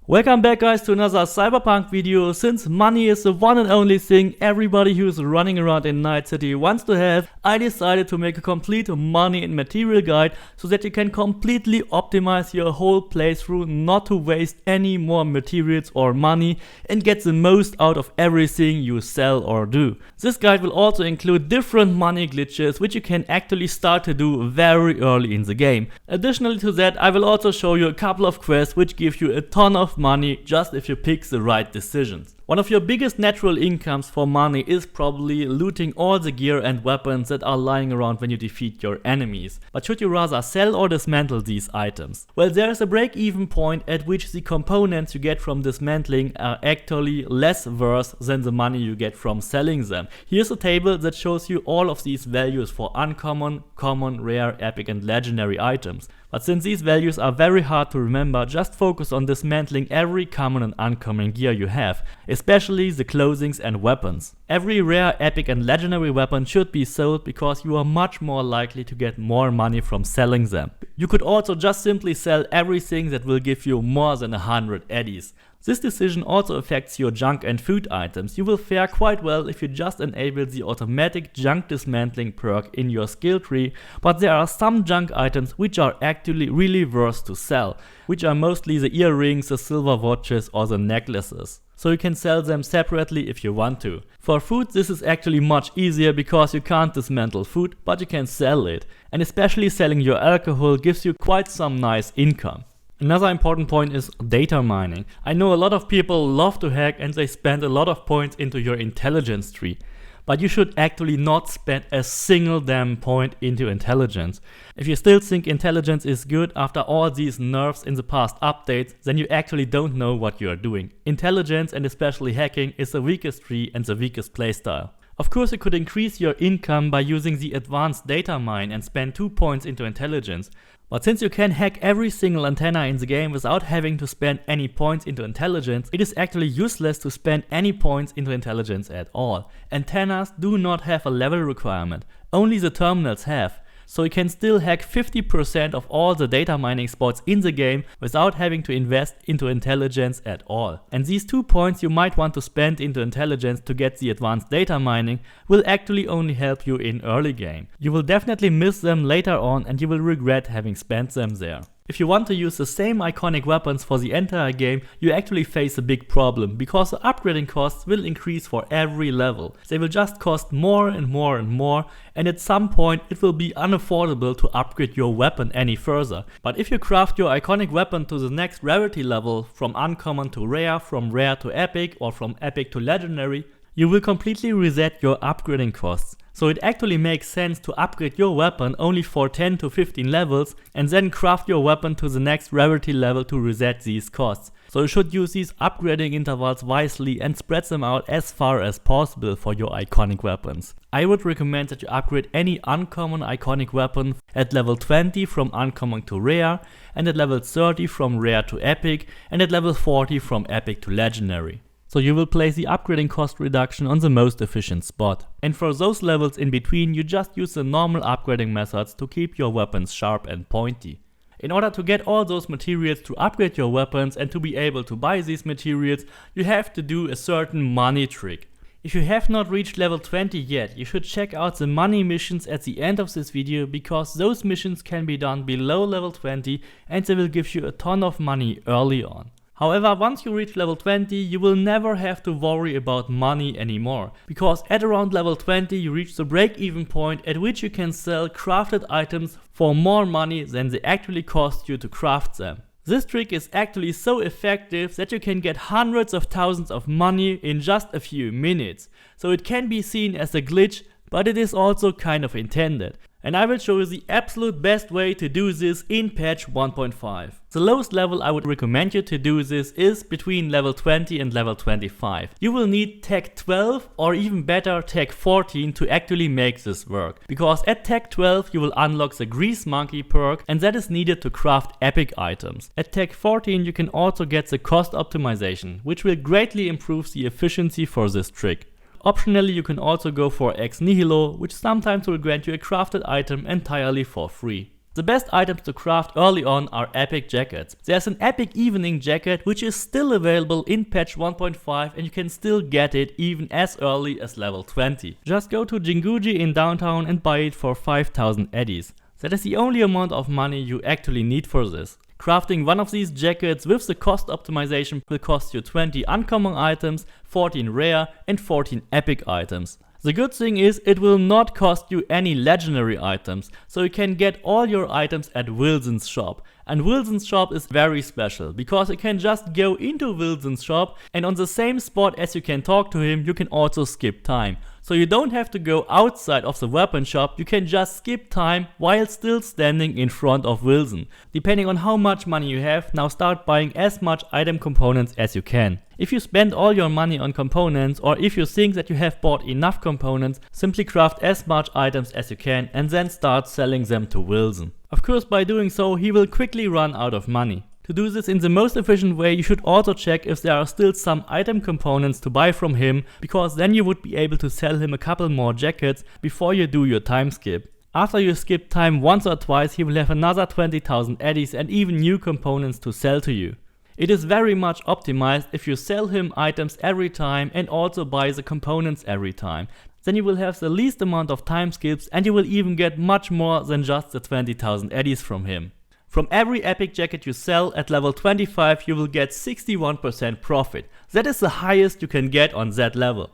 Welcome back guys to another Cyberpunk video. Since money is the one and only thing everybody who's running around in Night City wants to have, I decided to make a complete money and material guide so that you can completely optimize your whole playthrough, not to waste any more materials or money and get the most out of everything you sell or do. This guide will also include different money glitches which you can actually start to do very early in the game. Additionally to that, I will also show you a couple of quests which give you a ton of money just if you pick the right decisions. One of your biggest natural incomes for money is probably looting all the gear and weapons that are lying around when you defeat your enemies. But should you rather sell or dismantle these items? Well, there is a break-even point at which the components you get from dismantling are actually less worth than the money you get from selling them. Here's a table that shows you all of these values for uncommon, common, rare, epic and legendary items. But since these values are very hard to remember, just focus on dismantling every common and uncommon gear you have, especially the clothings and weapons. Every rare, epic and legendary weapon should be sold because you are much more likely to get more money from selling them. You could also just simply sell everything that will give you more than 100 eddies. This decision also affects your junk and food items. You will fare quite well if you just enable the automatic junk dismantling perk in your skill tree, but there are some junk items which are actually really worth to sell, which are mostly the earrings, the silver watches or the necklaces. So you can sell them separately if you want to. For food this is actually much easier because you can't dismantle food, but you can sell it. And especially selling your alcohol gives you quite some nice income. Another important point is data mining. I know a lot of people love to hack and they spend a lot of points into your intelligence tree. But you should actually not spend a single damn point into intelligence. If you still think intelligence is good after all these nerfs in the past updates, then you actually don't know what you are doing. Intelligence and especially hacking is the weakest tree and the weakest playstyle. Of course you could increase your income by using the advanced data mine and spend 2 points into intelligence. But since you can hack every single antenna in the game without having to spend any points into intelligence, it is actually useless to spend any points into intelligence at all. Antennas do not have a level requirement, only the terminals have. So you can still hack 50% of all the data mining spots in the game without having to invest into intelligence at all. And these 2 points you might want to spend into intelligence to get the advanced data mining will actually only help you in early game. You will definitely miss them later on and you will regret having spent them there. If you want to use the same iconic weapons for the entire game, you actually face a big problem because the upgrading costs will increase for every level. They will just cost more and more and more, and at some point it will be unaffordable to upgrade your weapon any further. But if you craft your iconic weapon to the next rarity level, from uncommon to rare, from rare to epic or from epic to legendary, you will completely reset your upgrading costs. So it actually makes sense to upgrade your weapon only for 10 to 15 levels and then craft your weapon to the next rarity level to reset these costs. So you should use these upgrading intervals wisely and spread them out as far as possible for your iconic weapons. I would recommend that you upgrade any uncommon iconic weapon at level 20 from uncommon to rare, and at level 30 from rare to epic, and at level 40 from epic to legendary. So you will place the upgrading cost reduction on the most efficient spot. And for those levels in between, you just use the normal upgrading methods to keep your weapons sharp and pointy. In order to get all those materials to upgrade your weapons and to be able to buy these materials, you have to do a certain money trick. If you have not reached level 20 yet, you should check out the money missions at the end of this video because those missions can be done below level 20 and they will give you a ton of money early on. However, once you reach level 20, you will never have to worry about money anymore, because at around level 20 you reach the break-even point at which you can sell crafted items for more money than they actually cost you to craft them. This trick is actually so effective that you can get hundreds of thousands of money in just a few minutes. So it can be seen as a glitch, but it is also kind of intended. And I will show you the absolute best way to do this in patch 1.5. The lowest level I would recommend you to do this is between level 20 and level 25. You will need tech 12 or even better tech 14 to actually make this work. Because at tech 12 you will unlock the Grease Monkey perk and that is needed to craft epic items. At tech 14 you can also get the cost optimization, which will greatly improve the efficiency for this trick. Optionally, you can also go for ex nihilo, which sometimes will grant you a crafted item entirely for free. The best items to craft early on are epic jackets. There's an epic evening jacket which is still available in patch 1.5 and you can still get it even as early as level 20. Just go to Jinguji in downtown and buy it for 5000 eddies. That is the only amount of money you actually need for this. Crafting one of these jackets with the cost optimization will cost you 20 uncommon items, 14 rare and 14 epic items. The good thing is it will not cost you any legendary items, so you can get all your items at Wilson's shop. And Wilson's shop is very special, because you can just go into Wilson's shop and on the same spot as you can talk to him, you can also skip time. So you don't have to go outside of the weapon shop, you can just skip time while still standing in front of Wilson. Depending on how much money you have, now start buying as much item components as you can. If you spend all your money on components, or if you think that you have bought enough components, simply craft as much items as you can and then start selling them to Wilson. Of course, by doing so, he will quickly run out of money. To do this in the most efficient way, you should also check if there are still some item components to buy from him, because then you would be able to sell him a couple more jackets before you do your time skip. After you skip time once or twice, he will have another 20,000 eddies and even new components to sell to you. It is very much optimized if you sell him items every time and also buy the components every time. Then you will have the least amount of time skips and you will even get much more than just the 20,000 eddies from him. From every epic jacket you sell at level 25 you will get 61% profit. That is the highest you can get on that level.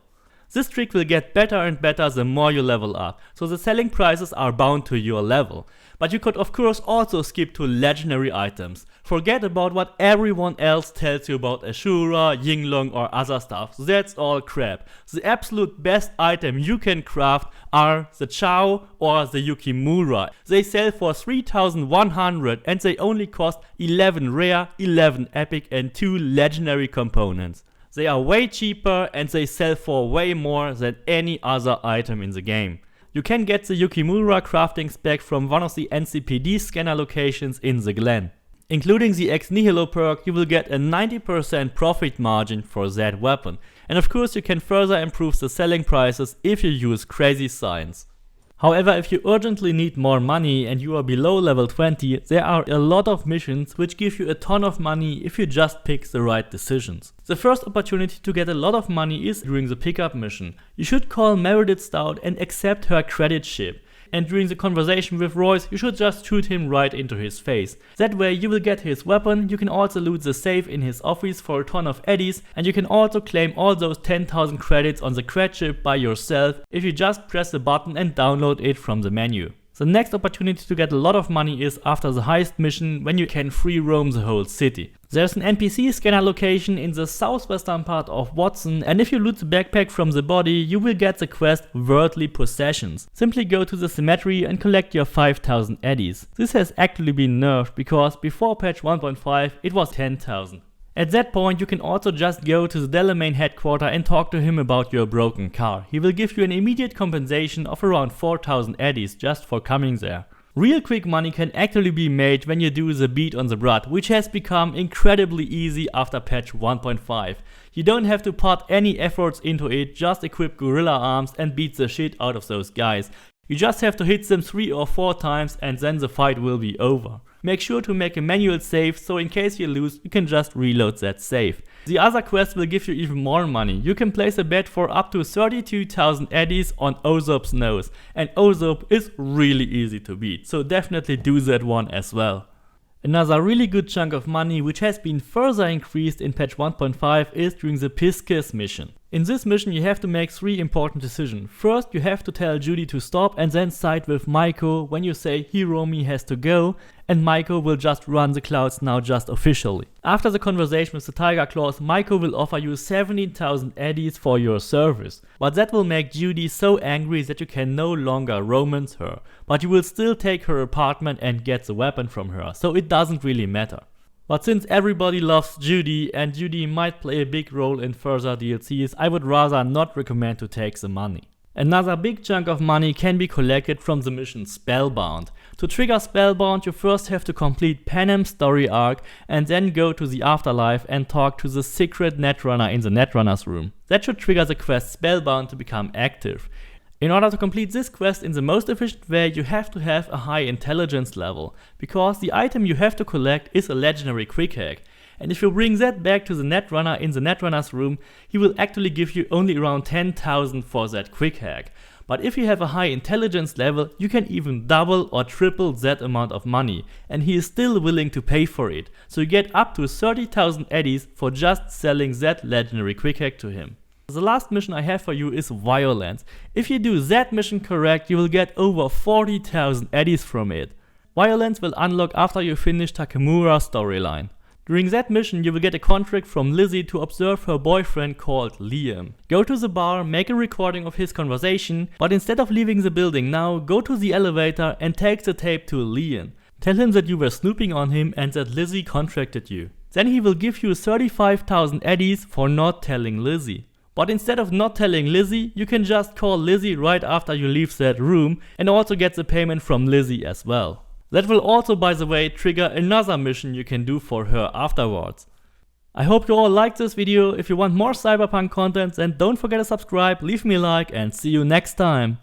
This trick will get better and better the more you level up, so the selling prices are bound to your level. But you could of course also skip to legendary items. Forget about what everyone else tells you about Ashura, Yinglong or other stuff, that's all crap. The absolute best item you can craft are the Chao or the Yukimura. They sell for 3100 and they only cost 11 rare, 11 epic and 2 legendary components. They are way cheaper and they sell for way more than any other item in the game. You can get the Yukimura crafting spec from one of the NCPD scanner locations in the Glen. Including the Ex Nihilo perk, you will get a 90% profit margin for that weapon. And of course you can further improve the selling prices if you use crazy science. However, if you urgently need more money and you are below level 20, there are a lot of missions which give you a ton of money if you just pick the right decisions. The first opportunity to get a lot of money is during the pickup mission. You should call Meredith Stout and accept her credit ship. And during the conversation with Royce, you should just shoot him right into his face. That way you will get his weapon, you can also loot the safe in his office for a ton of eddies, and you can also claim all those 10,000 credits on the cred chip by yourself if you just press the button and download it from the menu. The next opportunity to get a lot of money is after the heist mission, when you can free roam the whole city. There's an NPC scanner location in the southwestern part of Watson, and if you loot the backpack from the body, you will get the quest Worldly Possessions. Simply go to the cemetery and collect your 5000 eddies. This has actually been nerfed because before patch 1.5 it was 10,000. At that point you can also just go to the Delamain headquarters and talk to him about your broken car. He will give you an immediate compensation of around 4000 eddies just for coming there. Real quick money can actually be made when you do the beat on the Brat, which has become incredibly easy after patch 1.5. You don't have to put any efforts into it, just equip gorilla arms and beat the shit out of those guys. You just have to hit them 3 or 4 times and then the fight will be over. Make sure to make a manual save, so in case you lose, you can just reload that save. The other quest will give you even more money. You can place a bet for up to 32,000 eddies on Ozob's nose, and Ozob is really easy to beat, so definitely do that one as well. Another really good chunk of money which has been further increased in patch 1.5 is during the Pisces mission. In this mission you have to make 3 important decisions. First, you have to tell Judy to stop and then side with Maiko when you say Hiromi has to go, and Maiko will just run the clouds now just officially. After the conversation with the Tiger Claws, Maiko will offer you 17,000 eddies for your service. But that will make Judy so angry that you can no longer romance her. But you will still take her apartment and get the weapon from her, so it doesn't really matter. But since everybody loves Judy and Judy might play a big role in further DLCs, I would rather not recommend to take the money. Another big chunk of money can be collected from the mission Spellbound. To trigger Spellbound, you first have to complete Panem's story arc and then go to the afterlife and talk to the secret Netrunner in the Netrunner's room. That should trigger the quest Spellbound to become active. In order to complete this quest in the most efficient way, you have to have a high intelligence level, because the item you have to collect is a legendary quick hack. And if you bring that back to the Netrunner in the Netrunner's room, he will actually give you only around 10,000 for that quick hack. But if you have a high intelligence level, you can even double or triple that amount of money, and he is still willing to pay for it. So you get up to 30,000 eddies for just selling that legendary quick hack to him. The last mission I have for you is Violence. If you do that mission correct, you will get over 40,000 eddies from it. Violence will unlock after you finish Takemura's storyline. During that mission, you will get a contract from Lizzie to observe her boyfriend called Liam. Go to the bar, make a recording of his conversation, but instead of leaving the building now, go to the elevator and take the tape to Liam. Tell him that you were snooping on him and that Lizzie contracted you. Then he will give you 35,000 eddies for not telling Lizzie. But instead of not telling Lizzie, you can just call Lizzie right after you leave that room and also get the payment from Lizzie as well. That will also, by the way, trigger another mission you can do for her afterwards. I hope you all liked this video. If you want more Cyberpunk content, then don't forget to subscribe, leave me a like, and see you next time.